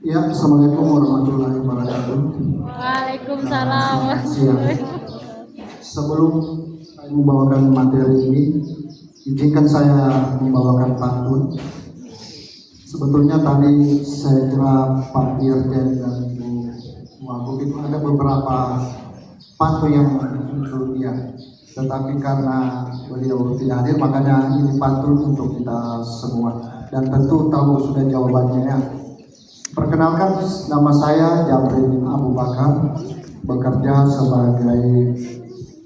Ya, assalamualaikum warahmatullahi wabarakatuh. Waalaikumsalam. Sebelum saya membawakan materi ini, izinkan saya membawakan pantun. Sebetulnya tadi saya kira Pak Dirjen dan Bu Wagub itu ada beberapa pantun yang untuk dia, tetapi karena beliau tidak hadir, makanya ini pantun untuk kita semua. Dan tentu tahu sudah jawabannya ya. Perkenalkan, nama saya Jamrin Abu Bakar, bekerja sebagai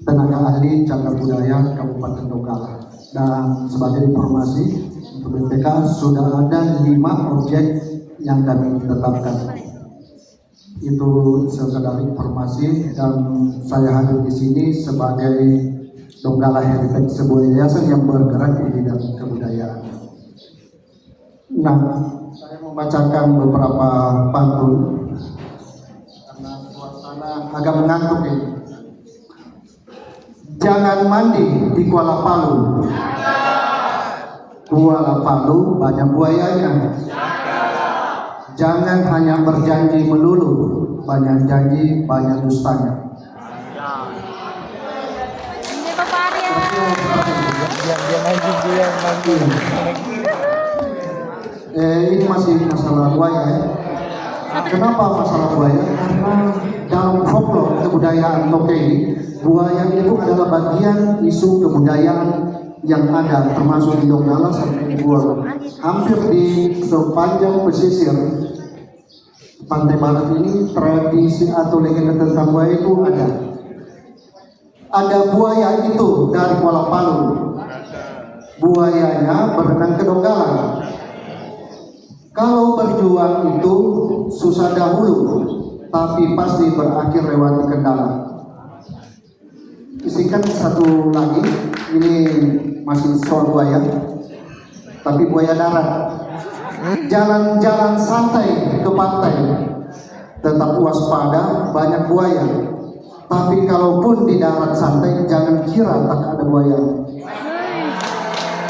tenaga ahli cagar budaya Kabupaten Donggala. Dan sebagai informasi untuk BPK sudah ada 5 objek yang kami tetapkan. Itu sekedar informasi, dan saya hadir di sini sebagai Donggala Heritage, sebuah yayasan yang bergerak di bidang kebudayaan. Nah, saya membacakan beberapa pantun karena suasana agak mengantuk ini. Jangan mandi di Kuala Palu. Kuala Palu banyak buayanya. Jangan hanya berjanji melulu, banyak janji banyak dustanya. Ini masih masalah buaya ya. Kenapa masalah buaya? Karena dalam folklore kebudayaan Tokei, buaya itu adalah bagian isu kebudayaan yang ada, termasuk di Donggala sampai di Buala. Hampir di sepanjang pesisir pantai barat ini, tradisi atau legenda tentang buaya itu ada. Ada buaya itu dari Kuala Palu. Buayanya berenang ke Donggala. Kalau berjuang itu susah dahulu, tapi pasti berakhir lewat kendala. Isikan satu lagi, ini masih soal buaya, tapi buaya darat. Jalan-jalan santai ke pantai, tetap waspada, banyak buaya. Tapi kalaupun di darat santai, jangan kira tak ada buaya.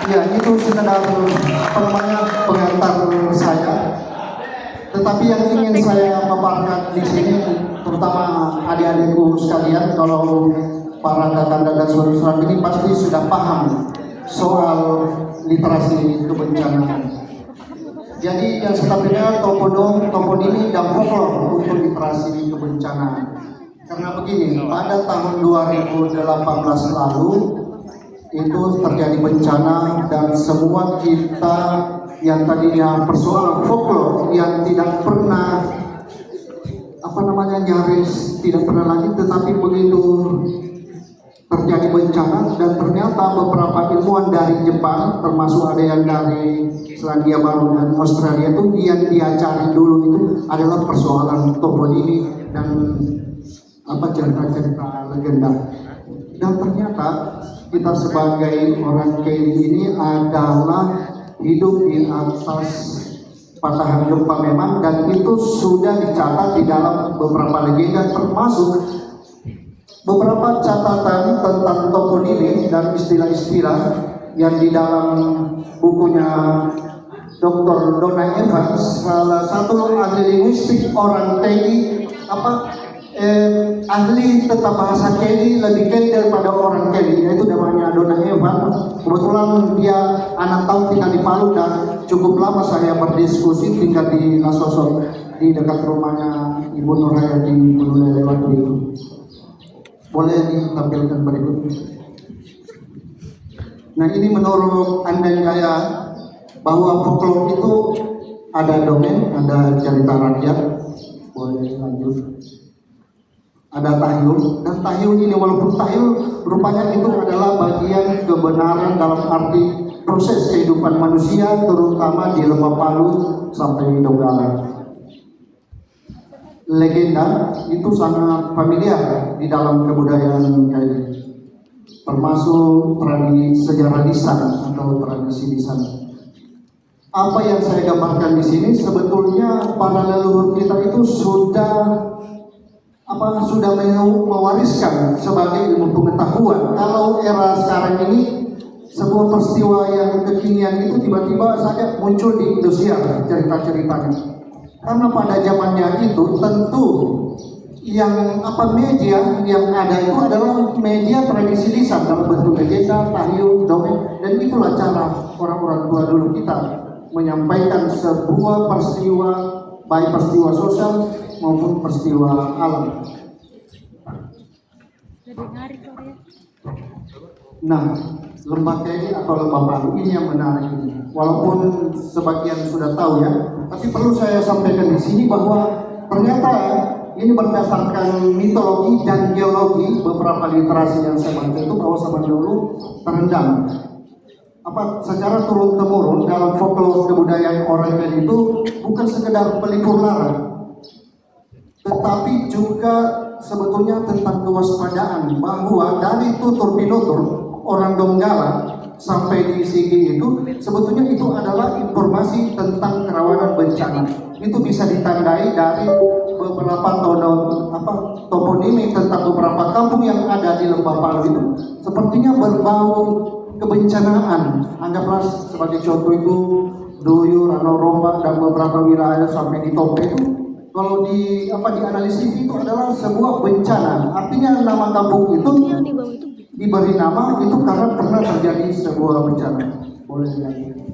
Ya, itu sekedar pengantar saya. Tetapi yang ingin saya paparkan di sini, terutama adik-adikku sekalian, kalau para kakak dan saudara ini pasti sudah paham soal literasi kebencanaan. Jadi yang saya sampaikan toponim dan folklore untuk literasi kebencanaan. Karena begini, pada tahun 2018 lalu itu terjadi bencana, dan semua kita yang tadinya persoalan folklore yang tidak pernah nyaris tidak pernah lagi, tetapi begitu terjadi bencana, dan ternyata beberapa ilmuwan dari Jepang, termasuk ada yang dari Selandia Baru dan Australia, itu yang dia cari dulu itu adalah persoalan toponimi dan cerita-cerita legenda. Dan ternyata kita sebagai orang Kei ini adalah hidup di atas patahan gempa memang, dan itu sudah dicatat di dalam beberapa legenda, termasuk beberapa catatan tentang toponimi dan istilah-istilah yang di dalam bukunya Dr. Donna Evans, salah satu ahli linguistik orang Kei, ahli tentang bahasa Kei, lebih Kei daripada orang Kei, yaitu namanya Donna Evans. Kebetulan dia 6 tahun tinggal di Palu, dan cukup lama saya berdiskusi tinggal di Lasosok, di dekat rumahnya Ibu Nurhayati Gunung lewat itu. Boleh ditampilkan berikutnya. Nah, ini menurut andai saya bahwa folklore itu ada dongeng, ada cerita rakyat. Boleh lanjut. Ada tahyul, dan tahyul ini walaupun tahyul rupanya itu adalah bagian kebenaran dalam arti proses kehidupan manusia, terutama di Lembah Palu sampai Donggala. Legenda itu sangat familiar di dalam kebudayaan Kei, termasuk tradisi sejarah lisan atau tradisi lisan. Apa yang saya gambarkan di sini sebetulnya para leluhur kita itu sudah mewariskan sebagai ilmu pengetahuan. Kalau era sekarang ini sebuah peristiwa yang kekinian itu tiba-tiba saja muncul di Indosiar cerita-ceritanya. Karena pada zamannya itu tentu yang media yang ada itu adalah media tradisi lisan dalam bentuk legenda, tahyul, dongeng, dan itulah cara orang-orang tua dulu kita menyampaikan sebuah peristiwa, baik peristiwa sosial maupun peristiwa alam. Nah, lembaga ini atau lembah Palu ini yang menarik ini. Walaupun sebagian sudah tahu ya, tapi perlu saya sampaikan di sini bahwa ternyata ini berdasarkan mitologi dan geologi, beberapa literasi yang saya baca itu bahwa zaman dulu terendam. Secara turun temurun dalam folklore kebudayaan Orangan itu bukan sekedar pelipur lara, tetapi juga sebetulnya tentang kewaspadaan bahwa dari tutur pinutur orang Donggala sampai di Sigi itu sebetulnya itu adalah informasi tentang kerawanan bencana. Itu bisa ditandai dari beberapa toponimi tentang beberapa kampung yang ada di Lembah Palu itu sepertinya berbau kebencanaan. Anggaplah sebagai contoh itu Duyur, Rano Romba dan beberapa wilayah sampai di Tope itu kalau dianalisis itu adalah sebuah bencana. Artinya nama kampung itu diberi nama itu karena pernah terjadi sebuah bencana. Boleh dilanjut.